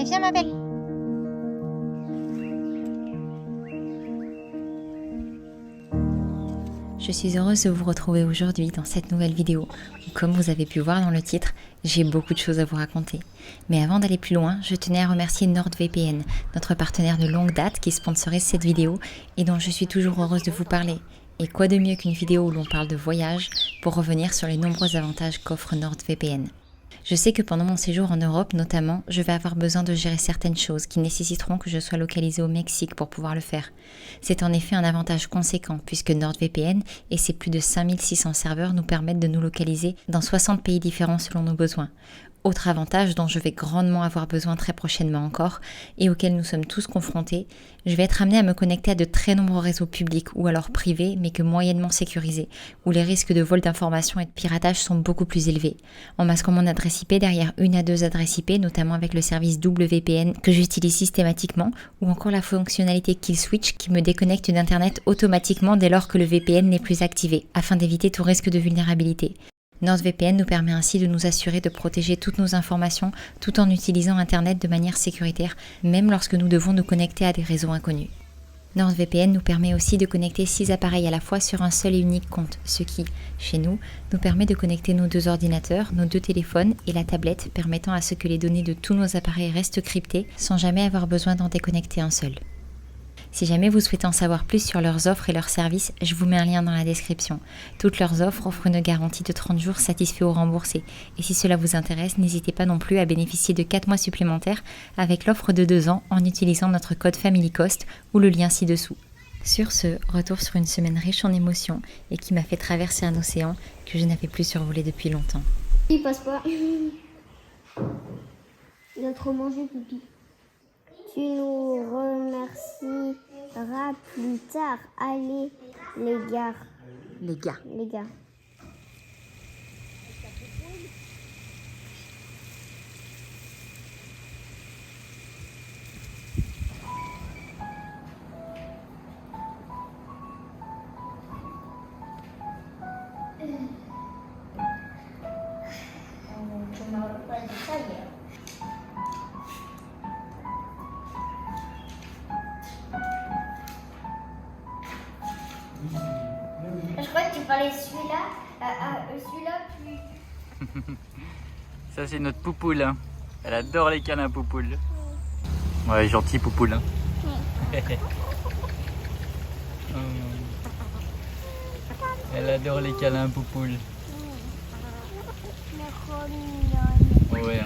viens ma belle. Je suis heureuse de vous retrouver aujourd'hui dans cette nouvelle vidéo où, comme vous avez pu voir dans le titre, j'ai beaucoup de choses à vous raconter. Mais avant d'aller plus loin, je tenais à remercier NordVPN, notre partenaire de longue date qui sponsorise cette vidéo et dont je suis toujours heureuse de vous parler. Et quoi de mieux qu'une vidéo où l'on parle de voyage pour revenir sur les nombreux avantages qu'offre NordVPN. Je sais que pendant mon séjour en Europe notamment, je vais avoir besoin de gérer certaines choses qui nécessiteront que je sois localisée au Mexique pour pouvoir le faire. C'est en effet un avantage conséquent puisque NordVPN et ses plus de 5600 serveurs nous permettent de nous localiser dans 60 pays différents selon nos besoins. Autre avantage dont je vais grandement avoir besoin très prochainement encore et auquel nous sommes tous confrontés, je vais être amenée à me connecter à de très nombreux réseaux publics ou alors privés mais que moyennement sécurisés, où les risques de vol d'informations et de piratage sont beaucoup plus élevés. En masquant mon adresse IP derrière une à deux adresses IP, notamment avec le service WVPN que j'utilise systématiquement, ou encore la fonctionnalité Kill Switch qui me déconnecte d'Internet automatiquement dès lors que le VPN n'est plus activé, afin d'éviter tout risque de vulnérabilité. NordVPN nous permet ainsi de nous assurer de protéger toutes nos informations tout en utilisant Internet de manière sécuritaire, même lorsque nous devons nous connecter à des réseaux inconnus. NordVPN nous permet aussi de connecter 6 appareils à la fois sur un seul et unique compte, ce qui, chez nous, nous permet de connecter nos 2 ordinateurs, nos 2 téléphones et la tablette, permettant à ce que les données de tous nos appareils restent cryptées sans jamais avoir besoin d'en déconnecter un seul. Si jamais vous souhaitez en savoir plus sur leurs offres et leurs services, je vous mets un lien dans la description. Toutes leurs offres offrent une garantie de 30 jours satisfait ou remboursé. Et si cela vous intéresse, n'hésitez pas non plus à bénéficier de 4 mois supplémentaires avec l'offre de 2 ans en utilisant notre code FamilyCost ou le lien ci-dessous. Sur ce, retour sur une semaine riche en émotions et qui m'a fait traverser un océan que je n'avais plus survolé depuis longtemps. Il passe pas. Il a trop mangé, pipi. Tu nous remercieras plus tard. Allez, les gars. Les gars. Les gars. Je crois qu'il fallait celui-là, puis... Ça c'est notre poupoule, hein. Elle adore les câlins poupoule. Ouais, gentil poupoule. Hein. Elle adore les câlins poupoule. Ouais.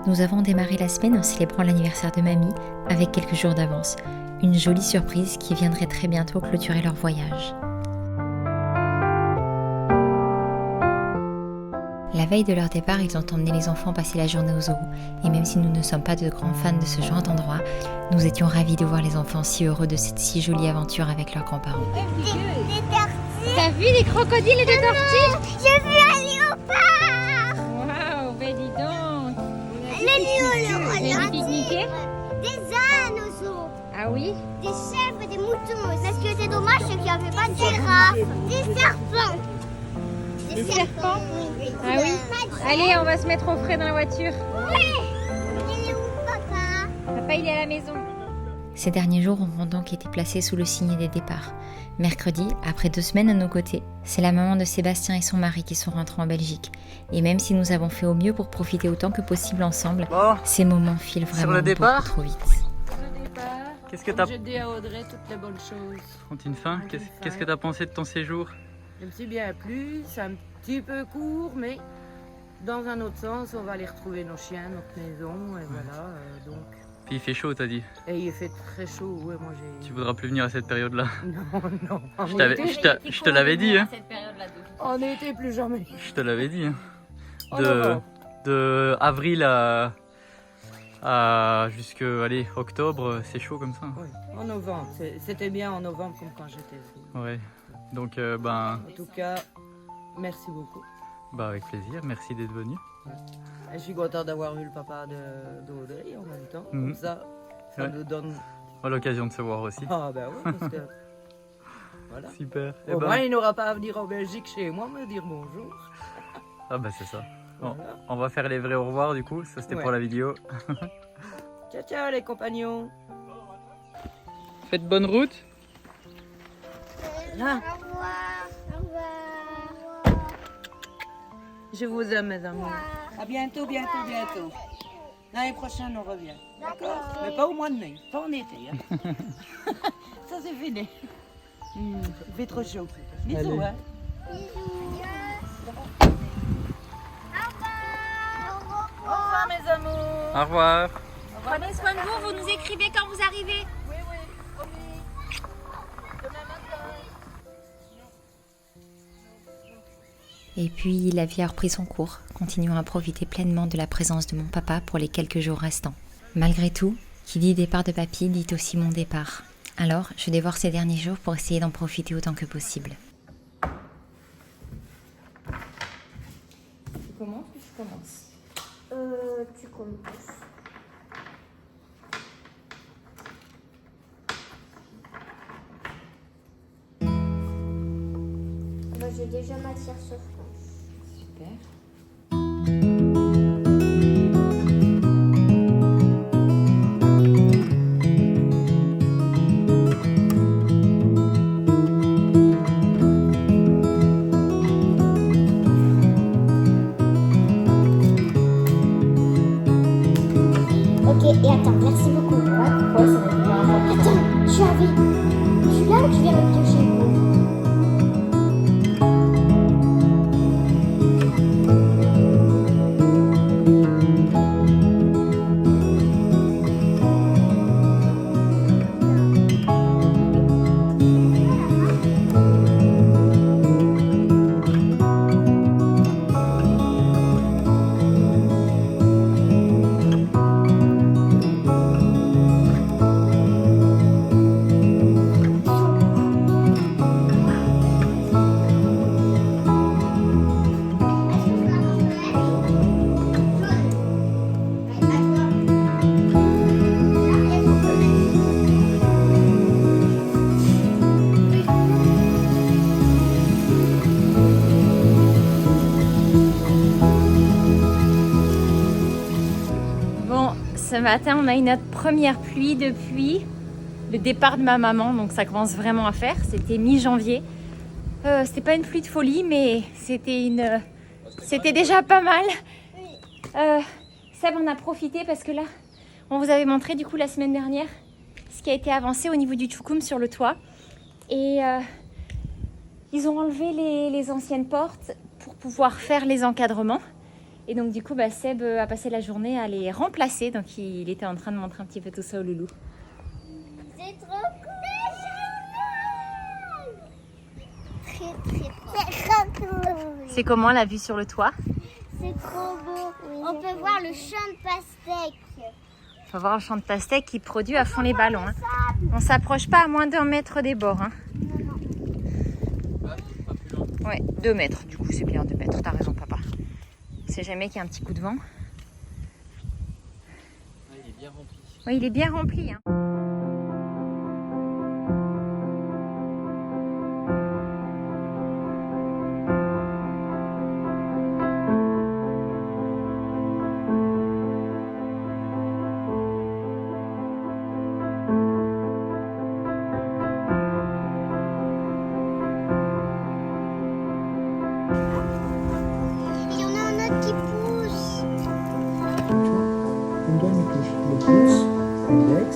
Nous avons démarré la semaine en célébrant l'anniversaire de mamie avec quelques jours d'avance. Une jolie surprise qui viendrait très bientôt clôturer leur voyage. La veille de leur départ, ils ont emmené les enfants passer la journée au zoo. Et même si nous ne sommes pas de grands fans de ce genre d'endroit, nous étions ravis de voir les enfants si heureux de cette si jolie aventure avec leurs grands-parents. Des tortues. T'as vu les crocodiles et les tortues? J'ai vu un léopard. Waouh, ben dis donc. Le avez pique-niqué? Des ânes au zoo. Ah oui? Des chèvres et des moutons. Mais ce qui était dommage, c'est qu'il n'y avait pas de girafes. Des serpents. Des serpents? Oui. Ah oui? Allez, on va se mettre au frais dans la voiture. Ouais. Il est où, papa? Papa, il est à la maison. Ces derniers jours ont donc été placés sous le signe des départs. Mercredi, après 2 semaines à nos côtés, c'est la maman de Sébastien et son mari qui sont rentrés en Belgique. Et même si nous avons fait au mieux pour profiter autant que possible ensemble, Bon, ces moments filent vraiment le départ beaucoup trop vite. Le départ, qu'est-ce que t'as... je dis à Audrey toutes les bonnes choses. Continue fin. Qu'est-ce que t'as pensé de ton séjour? Je me suis bien plu, c'est un petit peu court, mais dans un autre sens, on va aller retrouver nos chiens, notre maison, et voilà, donc... Puis il fait chaud, t'as dit. Et il fait très chaud, ouais, moi j'ai... Tu voudras plus venir à cette période-là. Non. Je te l'avais dit, hein. On n'était plus jamais. Je te l'avais dit, hein. En novembre. De avril à jusque octobre, c'est chaud comme ça. Oui, en novembre. C'était bien en novembre comme quand j'étais venu. Ouais. Donc En tout cas, merci beaucoup. avec plaisir. Merci d'être venu. Et je suis content d'avoir vu le papa d'Audrey en même temps. Mhm. Comme ça, Ça Ouais. nous donne... À l'occasion de se voir aussi. Ah ben oui, parce que... Voilà. Super. Eh Au ben, moins, il n'aura pas à venir en Belgique chez moi me dire bonjour. Ah bah c'est ça. Bon, Voilà. on va faire les vrais au revoir du coup. Ça c'était Ouais. pour la vidéo. Ciao, ciao les compagnons. Faites bonne route. Là, Au revoir. Au revoir. je vous aime mes amours. À bientôt, bientôt, bientôt. L'année prochaine, on revient. D'accord? Mais pas au mois de mai, pas en été. Hein. Ça, c'est fini. Il fait trop chaud. Bisous, Allez. hein. Au revoir, mes amours. Au revoir. Prenez soin de vous, vous nous écrivez quand vous arrivez. Oui, oui, promis. Demain matin. Et puis la vie a repris son cours, continuant à profiter pleinement de la présence de mon papa pour les quelques jours restants. Malgré tout, qui dit départ de papy dit aussi mon départ. Alors, je dévore ces derniers jours pour essayer d'en profiter autant que possible. Tu commences ou je commence? Tu commences. Moi, j'ai déjà matière sur France. Super. Ok, et attends, merci beaucoup. Ouais, pourquoi ça va bien avant. Attends, je suis là ou tu viens me piocher? Bon, ce matin, on a eu notre première pluie depuis le départ de ma maman, donc ça commence vraiment à faire. C'était mi-janvier. C'était pas une pluie de folie, mais c'était déjà pas mal. Seb en a profité parce que là, on vous avait montré du coup la semaine dernière ce qui a été avancé au niveau du Tchoukoum sur le toit. Et ils ont enlevé les anciennes portes pour pouvoir faire les encadrements. Et donc du coup, Seb a passé la journée à les remplacer. Donc il était en train de montrer un petit peu tout ça au loulou. C'est trop cool. C'est trop cool. C'est comment la vue sur le toit? C'est trop beau. On peut voir le champ de pastèque. On va voir le champ de pastèque qui produit à fond les ballons. Hein. On s'approche pas à moins d'1 mètre des bords. Hein. Ouais, 2 mètres. Du coup, c'est bien 2 mètres. T'as raison, papa. On sait jamais qu'il y a un petit coup de vent. Il est bien rempli. Oui, il est bien rempli. Hein. Il y en a un autre qui pousse. On donne le pouce, index,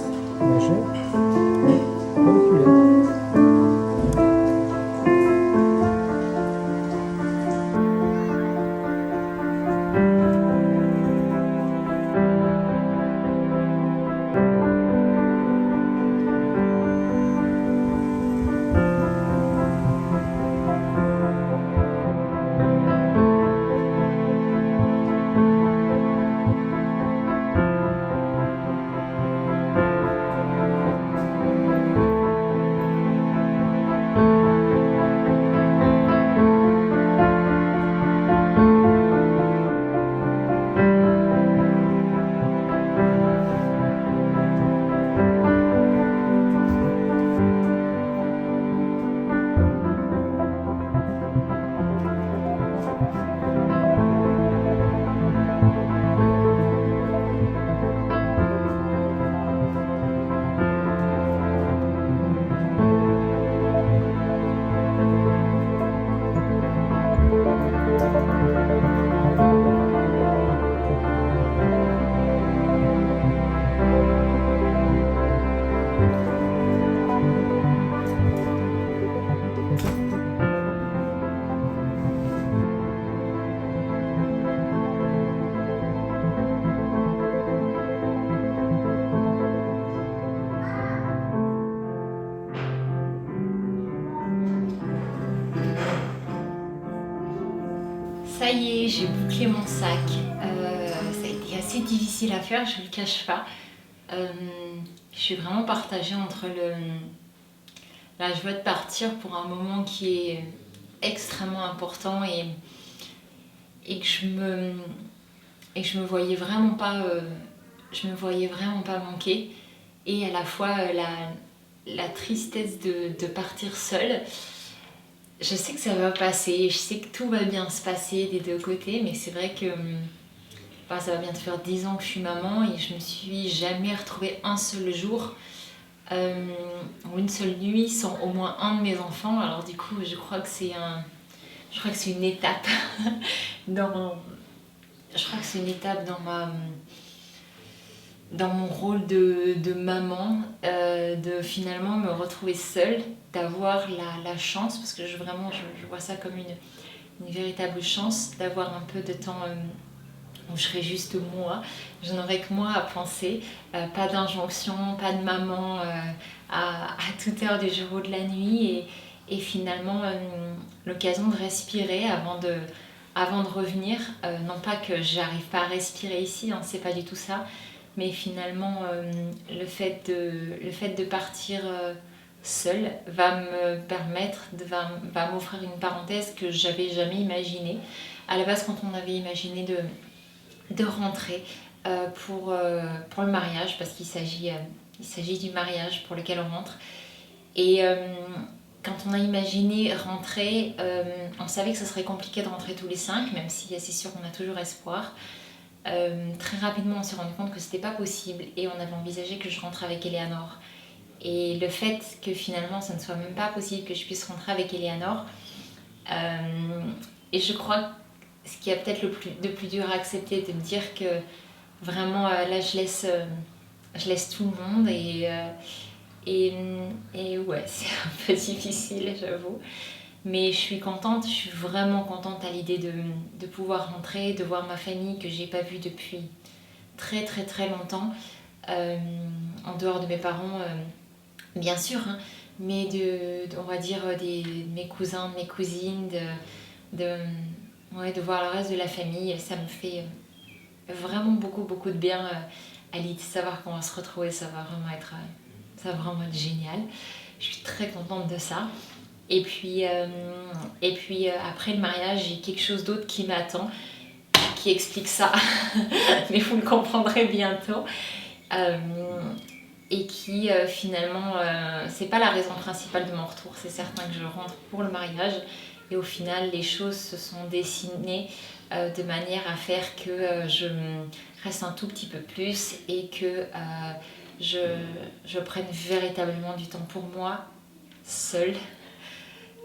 Ça y est, j'ai bouclé mon sac. Ça a été assez difficile à faire, je ne le cache pas. Je suis vraiment partagée entre la joie de partir pour un moment qui est extrêmement important et que je me voyais vraiment pas manquer, et à la fois la tristesse de partir seule. Je sais que ça va passer, je sais que tout va bien se passer des deux côtés, mais c'est vrai que ça va bientôt faire 10 ans que je suis maman et je me suis jamais retrouvée un seul jour ou une seule nuit sans au moins un de mes enfants. Alors du coup, je crois que c'est une étape dans mon rôle de maman, de finalement me retrouver seule, d'avoir la chance, parce que je vois ça comme une véritable chance, d'avoir un peu de temps où je serai juste moi, je n'aurai que moi à penser, pas d'injonction, pas de maman à toute heure du jour ou de la nuit, et finalement l'occasion de respirer avant de revenir. Non pas que j'arrive pas à respirer ici, hein, c'est pas du tout ça, mais finalement le fait de partir seule va me permettre, va m'offrir une parenthèse que j'avais jamais imaginée. À la base, quand on avait imaginé de rentrer pour le mariage, parce qu'il s'agit du mariage pour lequel on rentre, et quand on a imaginé rentrer, on savait que ce serait compliqué de rentrer tous les 5, même si c'est sûr qu'on a toujours espoir. Très rapidement on s'est rendu compte que c'était pas possible et on avait envisagé que je rentre avec Eleanor, et le fait que finalement ça ne soit même pas possible que je puisse rentrer avec Eleanor, et je crois ce qui est peut-être le plus dur à accepter, de me dire que vraiment là je laisse tout le monde, et ouais, c'est un peu difficile, j'avoue. Mais je suis vraiment contente à l'idée de pouvoir rentrer, de voir ma famille que j'ai pas vue depuis très très très longtemps, en dehors de mes parents, bien sûr, hein, mais on va dire mes cousins, mes cousines, de voir le reste de la famille. Ça me fait vraiment beaucoup beaucoup de bien à l'idée de savoir qu'on va se retrouver. Ça va vraiment être génial. Je suis très contente de ça. Et puis après le mariage, j'ai quelque chose d'autre qui m'attend, qui explique ça, mais vous le comprendrez bientôt, et qui finalement, c'est pas la raison principale de mon retour. C'est certain que je rentre pour le mariage, et au final les choses se sont dessinées de manière à faire que je reste un tout petit peu plus, et que je prenne véritablement du temps pour moi, seule,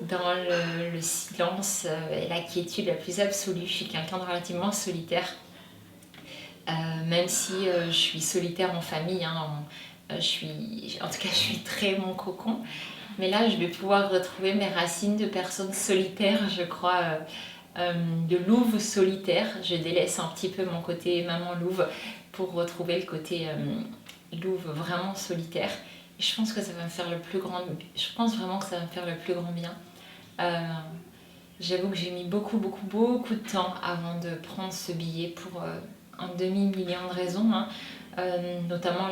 dans le silence et la quiétude la plus absolue. Je suis quelqu'un de relativement solitaire, même si je suis solitaire en famille, hein, en tout cas je suis très mon cocon, mais là je vais pouvoir retrouver mes racines de personne solitaire, je crois, de louve solitaire. Je délaisse un petit peu mon côté maman louve pour retrouver le côté louve vraiment solitaire. Et je pense que ça va me faire je pense vraiment que ça va me faire le plus grand bien. J'avoue que j'ai mis beaucoup de temps avant de prendre ce billet, pour un demi-million de raisons, hein. Notamment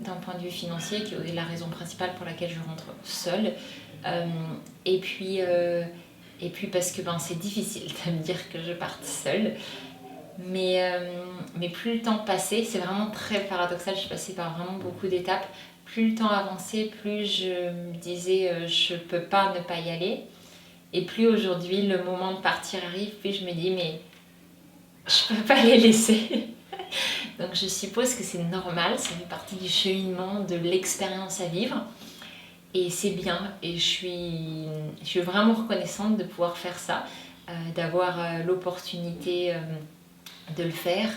d'un point de vue financier, qui est la raison principale pour laquelle je rentre seule, et puis parce que c'est difficile de me dire que je parte seule, mais plus le temps passait, c'est vraiment très paradoxal, je suis passée par vraiment beaucoup d'étapes, plus le temps avançait, plus je me disais je peux pas ne pas y aller. Et plus aujourd'hui le moment de partir arrive, puis je me dis mais je peux pas les laisser. Donc je suppose que c'est normal, ça fait partie du cheminement, de l'expérience à vivre. Et c'est bien, et je suis vraiment reconnaissante de pouvoir faire ça, d'avoir l'opportunité de le faire.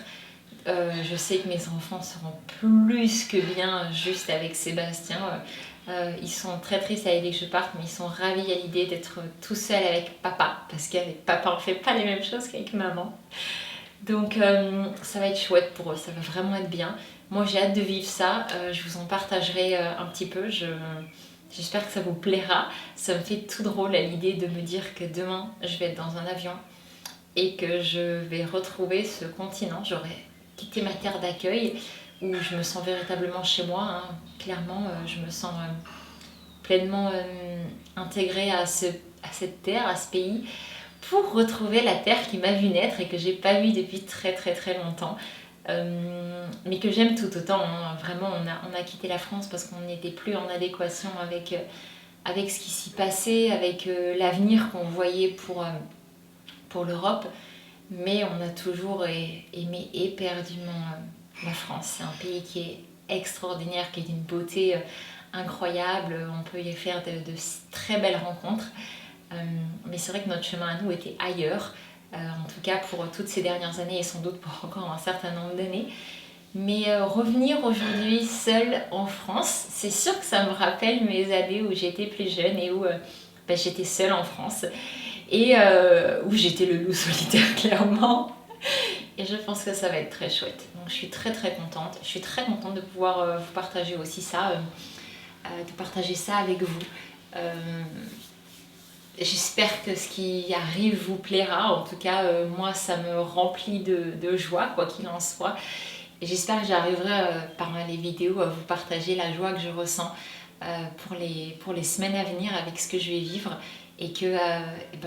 Je sais que mes enfants seront plus que bien juste avec Sébastien. Ils sont très tristes à l'idée que je parte, mais ils sont ravis à l'idée d'être tout seuls avec papa, parce qu'avec papa on fait pas les mêmes choses qu'avec maman. Donc ça va être chouette pour eux, ça va vraiment être bien. Moi j'ai hâte de vivre ça, je vous en partagerai un petit peu. J'espère que ça vous plaira. Ça me fait tout drôle à l'idée de me dire que demain je vais être dans un avion et que je vais retrouver ce continent. J'aurai quitté ma terre d'accueil où je me sens véritablement chez moi. Hein. Clairement, je me sens pleinement intégrée à cette terre, à ce pays, pour retrouver la terre qui m'a vu naître et que j'ai pas vue depuis très longtemps. Mais que j'aime tout autant. Hein. Vraiment, on a quitté la France parce qu'on n'était plus en adéquation avec ce qui s'y passait, avec l'avenir qu'on voyait pour l'Europe. Mais on a toujours aimé éperdument la France. C'est un pays qui est extraordinaire, qui est d'une beauté incroyable. On peut y faire de très belles rencontres. Mais c'est vrai que notre chemin à nous était ailleurs. En tout cas pour toutes ces dernières années et sans doute pour encore un certain nombre d'années. Mais revenir aujourd'hui seule en France, c'est sûr que ça me rappelle mes années où j'étais plus jeune et où j'étais seule en France et où j'étais le loup solitaire clairement. Et je pense que ça va être très chouette. Donc je suis très contente. Je suis très contente de pouvoir vous partager aussi ça, de partager ça avec vous. J'espère que ce qui arrive vous plaira. En tout cas, moi, ça me remplit de joie, quoi qu'il en soit. Et j'espère que j'arriverai par les vidéos à vous partager la joie que je ressens pour les semaines à venir avec ce que je vais vivre. Et que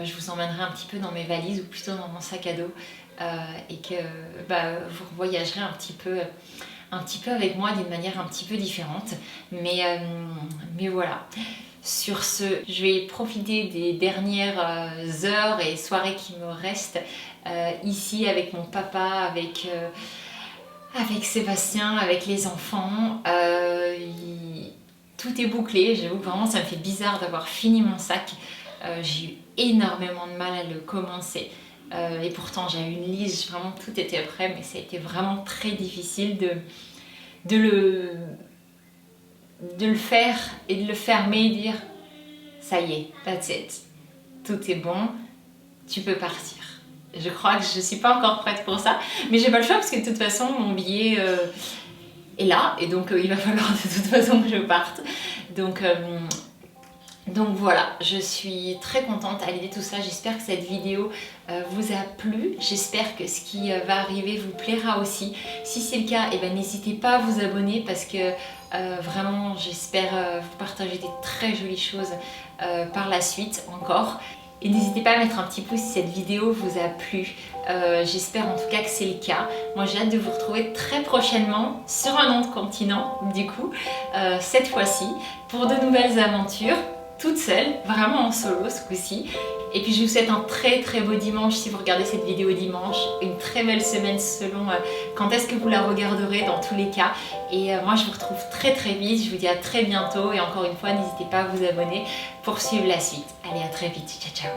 je vous emmènerai un petit peu dans mes valises ou plutôt dans mon sac à dos. Et que vous voyagerez un petit peu avec moi d'une manière un petit peu différente. Mais voilà. Sur ce, je vais profiter des dernières heures et soirées qui me restent ici avec mon papa, avec Sébastien, avec les enfants. Tout est bouclé, j'avoue que vraiment ça me fait bizarre d'avoir fini mon sac. J'ai eu énormément de mal à le commencer. Et pourtant j'ai eu une liste, vraiment tout était prêt, mais ça a été vraiment très difficile de le faire et de le fermer et dire ça y est, that's it, tout est bon, tu peux partir. Je crois que je suis pas encore prête pour ça, mais j'ai pas le choix parce que de toute façon mon billet est là et donc il va falloir de toute façon que je parte. Donc voilà, je suis très contente à l'idée de tout ça. J'espère que cette vidéo vous a plu. J'espère que ce qui va arriver vous plaira aussi. Si c'est le cas, n'hésitez pas à vous abonner parce que vraiment j'espère vous partager des très jolies choses par la suite encore. Et n'hésitez pas à mettre un petit pouce si cette vidéo vous a plu. J'espère en tout cas que c'est le cas. Moi j'ai hâte de vous retrouver très prochainement sur un autre continent du coup, cette fois-ci, pour de nouvelles aventures. Toute seule, vraiment en solo ce coup-ci. Et puis je vous souhaite un très beau dimanche si vous regardez cette vidéo dimanche. Une très belle semaine selon quand est-ce que vous la regarderez dans tous les cas. Et moi je vous retrouve très vite. Je vous dis à très bientôt. Et encore une fois, n'hésitez pas à vous abonner pour suivre la suite. Allez, à très vite. Ciao.